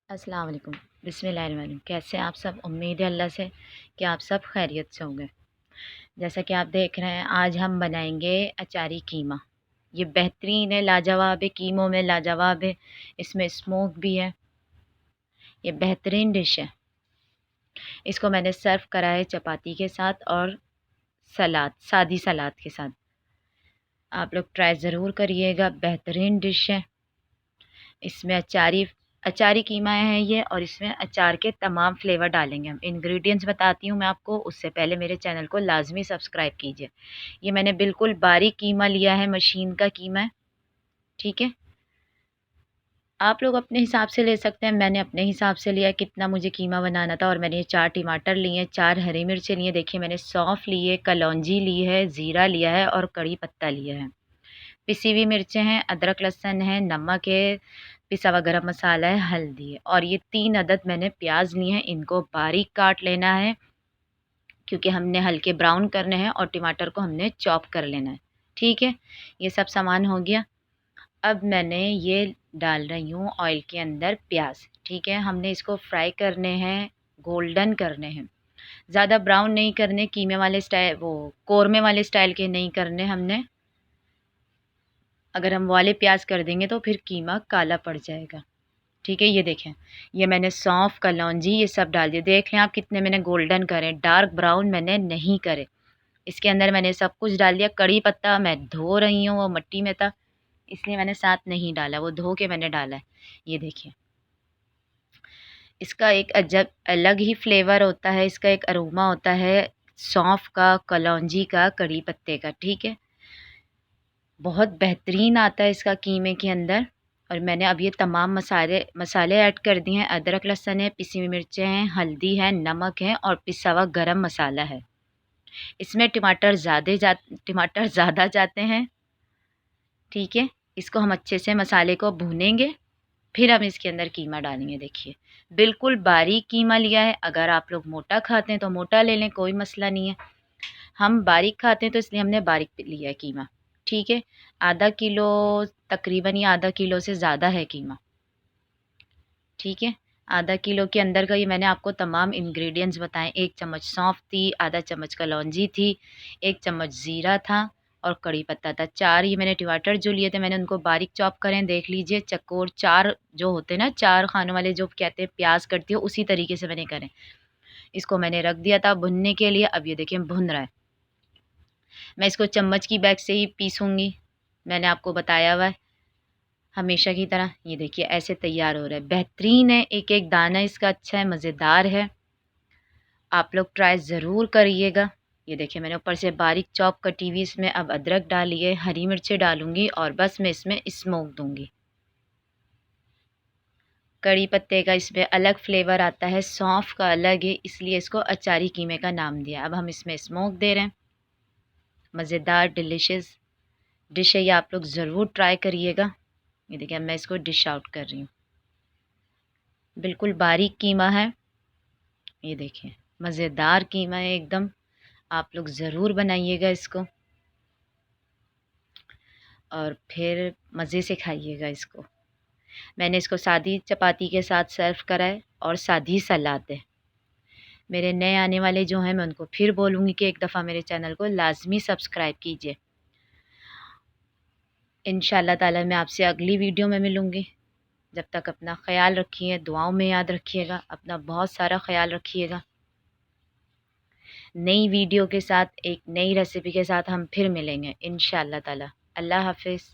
अस्सलाम वालेकुम। बिस्मिल्लाहिर्रहमानिर्रहीम। कैसे हैं आप सब? उम्मीद है अल्लाह से कि आप सब खैरियत से होंगे। जैसा कि आप देख रहे हैं, आज हम बनाएंगे अचारी कीमा। ये बेहतरीन है, लाजवाब है, कीमों में लाजवाब है। इसमें स्मोक भी है। ये बेहतरीन डिश है। इसको मैंने सर्व करा है चपाती के साथ और सलाद, सादी सलाद के साथ। आप लोग ट्राई ज़रूर करिएगा, बेहतरीन डिश है। इसमें अचारी अचारी कीमा है ये, और इसमें अचार के तमाम फ्लेवर डालेंगे हम। इंग्रेडिएंट्स बताती हूँ मैं आपको, उससे पहले मेरे चैनल को लाजमी सब्सक्राइब कीजिए। ये मैंने बिल्कुल बारीक कीमा लिया है, मशीन का कीमा है, ठीक है। आप लोग अपने हिसाब से ले सकते हैं, मैंने अपने हिसाब से लिया है कितना मुझे कीमा बनाना था। और मैंने ये 4 टमाटर लिए हैं, 4 हरी मिर्चें लिए, देखिए मैंने सौंफ ली है, कलौंजी ली है, ज़ीरा लिया है और कड़ी पत्ता लिया है। पिसी हुई मिर्चें हैं, अदरक लहसुन है, नमक है, पिसा हुआ गरम मसाला है, हल्दी है, और ये 3 अदद मैंने प्याज लिए हैं। इनको बारीक काट लेना है क्योंकि हमने हल्के ब्राउन करने हैं, और टमाटर को हमने चॉप कर लेना है, ठीक है। ये सब सामान हो गया। अब मैंने ये डाल रही हूँ ऑयल के अंदर प्याज, ठीक है। हमने इसको फ्राई करने हैं, गोल्डन करने हैं, ज़्यादा ब्राउन नहीं करने, कीमे वाले स्टाइल, वो कोरमे वाले स्टाइल के नहीं करने हमने। अगर हम वाले प्याज कर देंगे तो फिर कीमा काला पड़ जाएगा, ठीक है। ये देखें, ये मैंने सौंफ, कलौंजी ये सब डाल दिए। देख लें आप कितने मैंने गोल्डन करे, डार्क ब्राउन मैंने नहीं करे। इसके अंदर मैंने सब कुछ डाल दिया। कड़ी पत्ता मैं धो रही हूँ, वो मिट्टी में था इसलिए मैंने साथ नहीं डाला, वो धो के मैंने डाला है। ये देखिए, इसका एक अजब अलग ही फ्लेवर होता है, इसका एक अरोमा होता है सौंफ का, कलौंजी का, कड़ी पत्ते का, ठीक है। बहुत बेहतरीन आता है इसका कीमे के अंदर। और मैंने अब ये तमाम मसाले मसाले ऐड कर दिए हैं। अदरक लहसुन है, पिसी हुई मिर्चें हैं, हल्दी है, नमक है और पिसा हुआ गरम मसाला है। इसमें टमाटर ज़्यादा जाते हैं, ठीक है। इसको हम अच्छे से मसाले को भूनेंगे, फिर हम इसके अंदर कीमा डालेंगे। देखिए, बिल्कुल बारीक कीमा लिया है। अगर आप लोग मोटा खाते हैं तो मोटा ले लें, कोई मसला नहीं है। हम बारीक खाते हैं तो इसलिए हमने बारीक लिया है कीमा, ठीक है। आधा किलो, तकरीबन ये आधा किलो से ज़्यादा है कीमा, ठीक है। आधा किलो के अंदर का ये मैंने आपको तमाम इंग्रेडिएंट्स बताएं। 1 चम्मच सौंफ थी, आधा चम्मच कलौंजी थी, 1 चम्मच ज़ीरा था और कड़ी पत्ता था। 4 ये मैंने टमाटर जो लिए थे मैंने उनको बारीक चॉप करें, देख लीजिए। चकोर 4 जो होते हैं ना, 4 खानों वाले जो कहते हैं प्याज करती हो, उसी तरीके से मैंने करें। इसको मैंने रख दिया था भुनने के लिए। अब ये देखिए भुन रहा है। मैं इसको चम्मच की बैग से ही पीसूँगी, मैंने आपको बताया हुआ है हमेशा की तरह। ये देखिए ऐसे तैयार हो रहा है, बेहतरीन है। एक एक दाना इसका अच्छा है, मज़ेदार है। आप लोग ट्राई ज़रूर करिएगा। ये देखिए मैंने ऊपर से बारीक चॉप कटी हुई इसमें अब अदरक डाली है, हरी मिर्चें डालूँगी और बस मैं इसमें स्मोक दूँगी। कड़ी पत्ते का इसमें अलग फ्लेवर आता है, सौंफ का अलग है, इसलिए इसको अचारी कीमे का नाम दिया। अब हम इसमें स्मोक दे रहे हैं। मज़ेदार डिलीशियस डिश है ये, आप लोग ज़रूर ट्राई करिएगा। ये देखिए अब मैं इसको डिश आउट कर रही हूँ। बिल्कुल बारीक कीमा है, ये देखिए मज़ेदार कीमा है एकदम। आप लोग ज़रूर बनाइएगा इसको और फिर मज़े से खाइएगा इसको। मैंने इसको सादी चपाती के साथ सर्व करा है और सादी सलाद है। मेरे नए आने वाले जो हैं मैं उनको फिर बोलूँगी कि एक दफ़ा मेरे चैनल को लाज़मी सब्सक्राइब कीजिए। इंशाअल्लाह ताला मैं आपसे अगली वीडियो में मिलूँगी। जब तक अपना ख़याल रखिए, दुआओं में याद रखिएगा, अपना बहुत सारा ख़याल रखिएगा। नई वीडियो के साथ, एक नई रेसिपी के साथ हम फिर मिलेंगे इंशाअल्लाह ताला। अल्लाह हाफ़िज़।